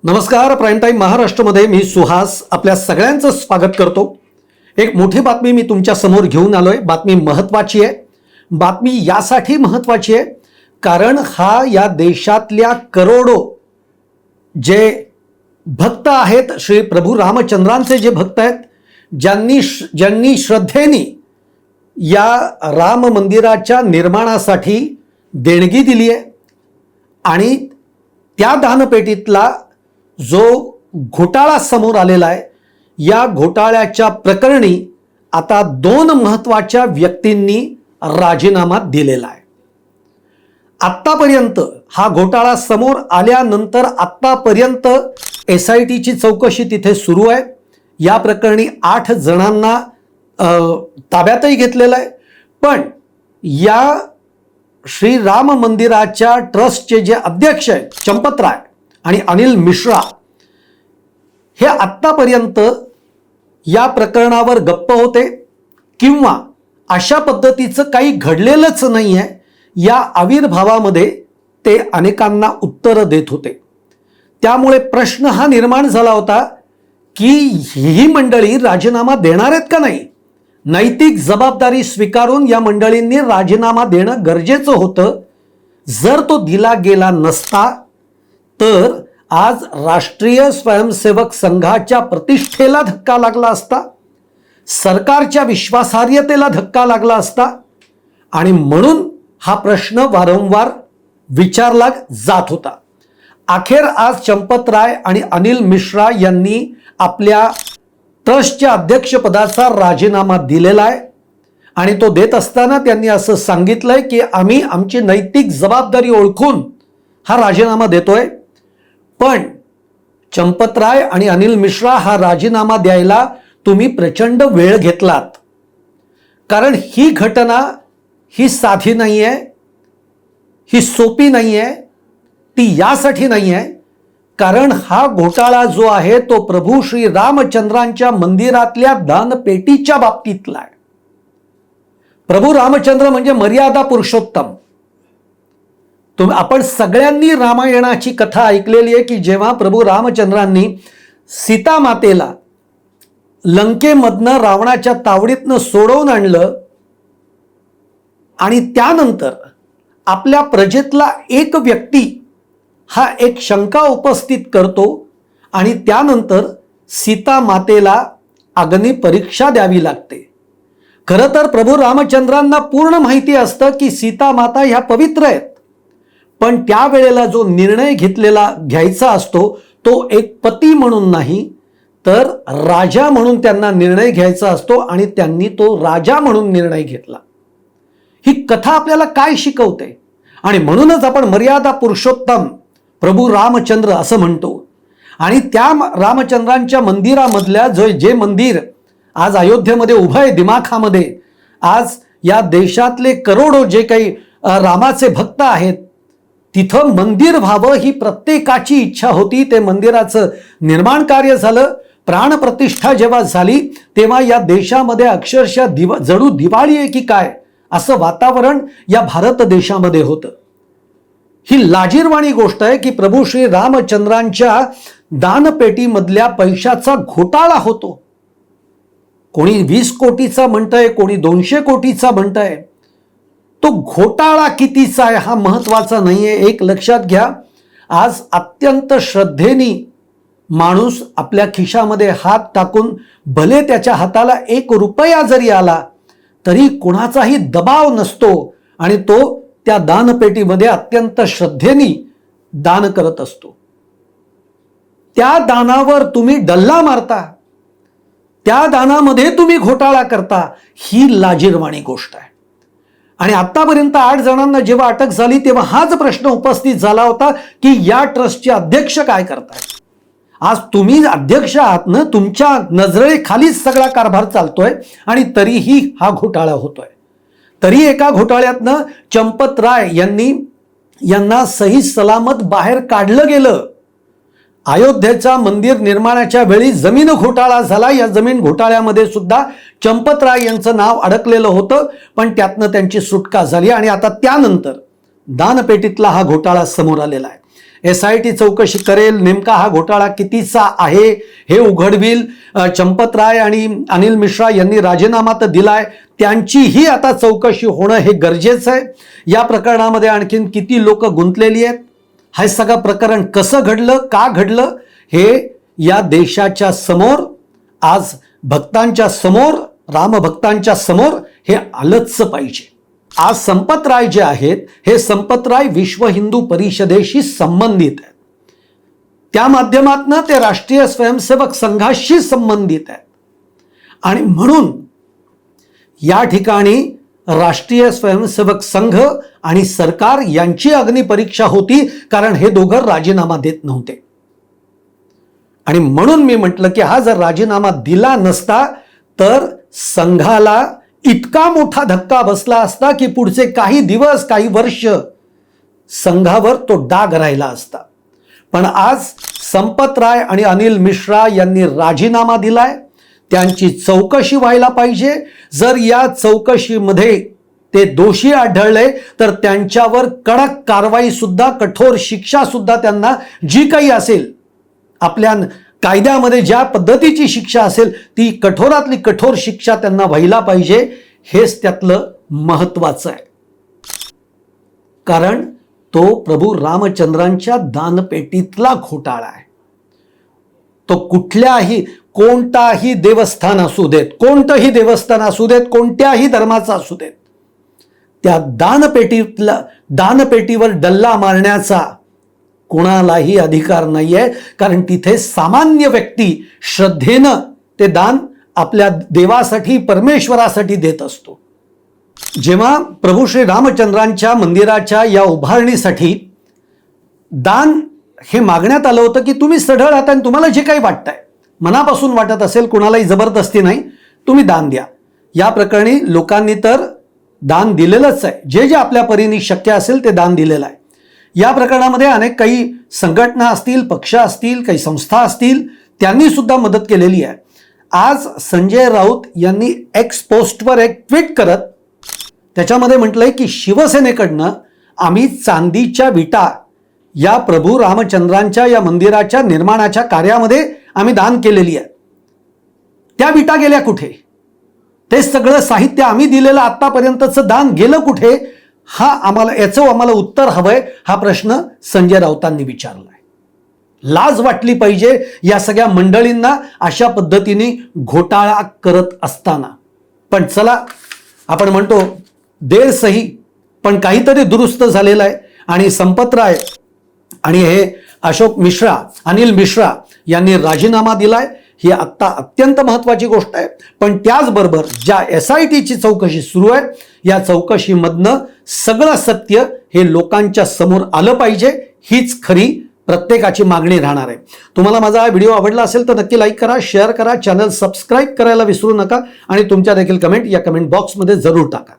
नमस्कार. Prime time महाराष्ट्रमध्ये मी सुहास आपल्या सगळ्यांचं स्वागत करतो. एक मोठी बातमी मी तुमच्या समोर घेऊन आलोय. बातमी महत्त्वाची आहे. बातमी यासाठी महत्त्वाची आहे कारण हा या देशातल्या करोडो जे भक्त आहेत, श्री प्रभू रामचंद्रांचे जे भक्त आहेत, ज्यांनी श्रद्धेने या राम मंदिराच्या निर्माणासाठी देणगी दिली आहे आणि त्या दानपेटीतला जो घोटाळा समोर आलेला आहे, या घोटाळ्याच्या प्रकरणी आता दोन महत्त्वाच्या व्यक्तींनी राजीनामा दिलेला आहे. आत्तापर्यंत हा घोटाळा समोर आल्यानंतर आत्तापर्यंत SITची चौकशी तिथे सुरू आहे. या प्रकरणी 8 जणांना ताब्यातही घेतलेलं आहे. पण या श्रीराम मंदिराच्या ट्रस्टचे जे अध्यक्ष आहेत चंपतराय आणि अनिल मिश्रा, हे आत्तापर्यंत या प्रकरणावर गप्प होते किंवा अशा पद्धतीचं काही घडलेलंच नाही आहे या आविर्भावामध्ये ते अनेकांना उत्तरं देत होते. त्यामुळे प्रश्न हा निर्माण झाला होता की ही मंडळी राजीनामा देणार आहेत का नाही. नैतिक जबाबदारी स्वीकारून या मंडळींनी राजीनामा देणं गरजेचं होतं. जर तो दिला गेला नसता तर आज राष्ट्रीय स्वयंसेवक संघाच्या प्रतिष्ठेला धक्का लागला असता, सरकारच्या विश्वासार्हतेला धक्का लागला असता आणि म्हणून हा प्रश्न वारंवार विचारला जात होता. अखेर आज चंपतराय आणि अनिल मिश्रा यांनी आपल्या ट्रस्टच्या अध्यक्षपदाचा राजीनामा दिलेला आहे आणि तो देत असताना त्यांनी असं सांगितलंय की आम्ही आमची नैतिक जबाबदारी ओळखून हा राजीनामा देतोय. पण चंपतराय आणि अनिल मिश्रा, हा राजीनामा द्यायला तुम्ही प्रचंड वेळ घेतलात. कारण ही घटना ही साधी नाही आहे, ही सोपी नाही आहे. ती यासाठी नाही आहे कारण हा घोटाळा जो आहे तो प्रभू श्री रामचंद्रांच्या मंदिरातल्या दानपेटीच्या बाबतीतला आहे. प्रभू रामचंद्र म्हणजे मर्यादा पुरुषोत्तम. आपण सगळ्यांनी रामायणाची कथा ऐकलेली आहे की जेव्हा प्रभू रामचंद्रांनी सीता मातेला लंकेमधनं रावणाच्या तावडीतनं सोडवून आणलं आणि त्यानंतर आपल्या प्रजेतला एक व्यक्ती हा एक शंका उपस्थित करतो आणि त्यानंतर सीता मातेला अग्नी परीक्षा द्यावी लागते. खरं तर प्रभू रामचंद्रांना पूर्ण माहिती असतं की सीता माता ह्या पवित्र आहेत, पण त्यावेळेला जो निर्णय घ्यायचा असतो तो एक पती म्हणून नाही तर राजा म्हणून त्यांना निर्णय घ्यायचा असतो आणि त्यांनी तो राजा म्हणून निर्णय घेतला. ही कथा आपल्याला काय शिकवते आणि म्हणूनच आपण मर्यादा पुरुषोत्तम प्रभू रामचंद्र असं म्हणतो. आणि त्या रामचंद्रांच्या मंदिरामधल्या जे मंदिर आज अयोध्येमध्ये उभं आहे, दिमाखामध्ये, आज या देशातले करोडो जे काही रामाचे भक्त आहेत, तिथं मंदिर व्हावं ही प्रत्येकाची इच्छा होती. ते मंदिराचं निर्माण कार्य झालं. प्राणप्रतिष्ठा जेव्हा झाली तेव्हा या देशामध्ये अक्षरशः जणू दिवाळी आहे की काय असं वातावरण या भारत देशामध्ये होतं. ही लाजिरवाणी गोष्ट आहे की प्रभू श्री रामचंद्रांच्या दानपेटीमधल्या पैशाचा घोटाळा होतो. कोणी 20 कोटीचा म्हणतंय, कोणी 200 कोटीचा म्हणतंय. तो घोटाळा कितीचा आहे हा महत्वाचा नाहीये. एक लक्षात घ्या, आज अत्यंत श्रद्धेने माणूस आपल्या खिशामध्ये हात टाकून भले त्याच्या हाताला 1 रुपया जरी आला तरी कोणाचाही दबाव नसतो आणि तो त्या दानपेटीमध्ये अत्यंत श्रद्धेने दान करत असतो. त्या दानावर तुम्ही डल्ला मारता, त्या दानामध्ये तुम्ही घोटाळा करता, ही लाजिरवाणी गोष्ट आहे. आणि आतापर्यंत 8 जणांना जेव्हा अटक झाली तेव्हा हाच प्रश्न उपस्थित झाला होता की या ट्रस्टचे अध्यक्ष काय करताय. आज तुम्ही अध्यक्ष आहात ना, तुमच्या नजरेखालीच सगळा कारभार चालतोय आणि तरीही हा घोटाळा होतोय. तरी एका घोटाळ्यातनं चंपतराय यांना सही सलामत बाहेर काढलं गेलं. अयोध्येचा मंदिर निर्माणाच्या वेळी जमीन घोटाळा झाला. या जमीन घोटाळ्यामध्ये सुद्धा चंपतराय यांचं नाव अडकलेलं होतं, पण त्यातनं त्यांची सुटका झाली आणि आता त्यानंतर दानपेटीतला हा घोटाळा समोर आलेला आहे. SIT चौकशी करेल, नेमका हा घोटाळा कितीचा आहे हे उघडविल. चंपतराय आणि अनिल मिश्रा यांनी राजीनामा तर दिलाय, त्यांचीही आता चौकशी होणं हे गरजेचं आहे. या प्रकरणामध्ये आणखीन किती लोक गुंतलेली आहेत, हे सगळं प्रकरण कसं घडलं, का घडलं, हे या देशाच्या समोर, आज भक्तांच्या समोर, रामभक्तांच्या समोर हे आलंच पाहिजे. आज संपतराय जे आहेत, हे संपतराय विश्व हिंदू परिषदेशी संबंधित आहेत. त्या माध्यमातून ते राष्ट्रीय स्वयंसेवक संघाशी संबंधित आहेत. आणि म्हणून या ठिकाणी राष्ट्रीय स्वयंसेवक संघ आणि सरकार यांची अग्निपरीक्षा होती, कारण हे दोघं राजीनामा देत नव्हते. आणि म्हणून मी म्हटलं की हा जर राजीनामा दिला नसता तर संघाला इतका मोठा धक्का बसला असता की पुढचे काही दिवस, काही वर्ष संघावर तो डाग राहिला असता. पण आज संपतराय आणि अनिल मिश्रा यांनी राजीनामा दिलाय, त्यांची चौकशी व्हायला पाहिजे. जर या चौकशीमध्ये ते दोषी आढळले तर त्यांच्यावर कडक कारवाई सुद्धा, कठोर शिक्षा सुद्धा, त्यांना जी काही असेल आपल्या कायद्यामध्ये ज्या पद्धतीची शिक्षा असेल ती कठोरातली कठोर शिक्षा त्यांना व्हायला पाहिजे. हेच त्यातलं महत्वाचं आहे. कारण तो प्रभू रामचंद्रांच्या दानपेटीतला घोटाळा आहे. तो कोणताही देवस्थान असू देत, कोणतंही देवस्थान असू देत, कोणत्याही धर्माचा असू देत, त्या दानपेटीवर डल्ला मारण्याचा कोणालाही अधिकार नाहीये. कारण तिथे सामान्य व्यक्ती श्रद्धेनं ते दान आपल्या देवासाठी, परमेश्वरासाठी देत असतो. जेव्हा प्रभू श्री रामचंद्रांच्या मंदिराच्या या उभारणीसाठी दान हे मागण्यात आलं होतं की तुम्ही सढळ हाताने तुम्हाला जे काही वाटतंय, मनापासून वाटत असेल, कोणालाही जबरदस्ती नाही, तुम्ही दान द्या. या प्रकरणी लोकांनी तर दान दिलेलंच आहे, जे जे आपल्या परीने शक्य असेल ते दान दिलेलं आहे. या प्रकरणामध्ये अनेक काही संघटना असतील, पक्ष असतील, काही संस्था असतील, त्यांनी सुद्धा मदत केलेली आहे. आज संजय राऊत यांनी एक्स पोस्टवर एक ट्विट करत त्याच्यामध्ये म्हटलंय की शिवसेनेकडनं आम्ही चांदीच्या विटा या प्रभू रामचंद्रांच्या या मंदिराच्या निर्माणाच्या कार्यामध्ये आम्ही दान केलेली आहे. त्या विटा गेल्या कुठे? ते सगळं साहित्य आम्ही दिलेलं आतापर्यंतचं दान गेलं कुठे? याचं आम्हाला उत्तर हवंय. हा प्रश्न संजय राऊतांनी विचारलाय. लाज वाटली पाहिजे या सगळ्या मंडळींना अशा पद्धतीने घोटाळा करत असताना. पण चला, आपण म्हणतो देर सही, पण काहीतरी दुरुस्त झालेलं आहे. आणि संपतराय आणि हे अनिल मिश्रा यांनी राजीनामा दिलाय. ही आत्ता अत्यंत महत्वाची गोष्ट आहे. पण त्याचबरोबर ज्या SITची चौकशी सुरू आहे, या चौकशीमधनं सगळं सत्य हे लोकांच्या समोर आलं पाहिजे. हीच खरी प्रत्येकाची मागणी राहणार आहे. तुम्हाला माझा हा व्हिडिओ आवडला असेल तर नक्की लाईक करा, शेअर करा, चॅनल सबस्क्राईब करायला विसरू नका आणि तुमच्या देखील कमेंट या कमेंट बॉक्समध्ये जरूर टाका.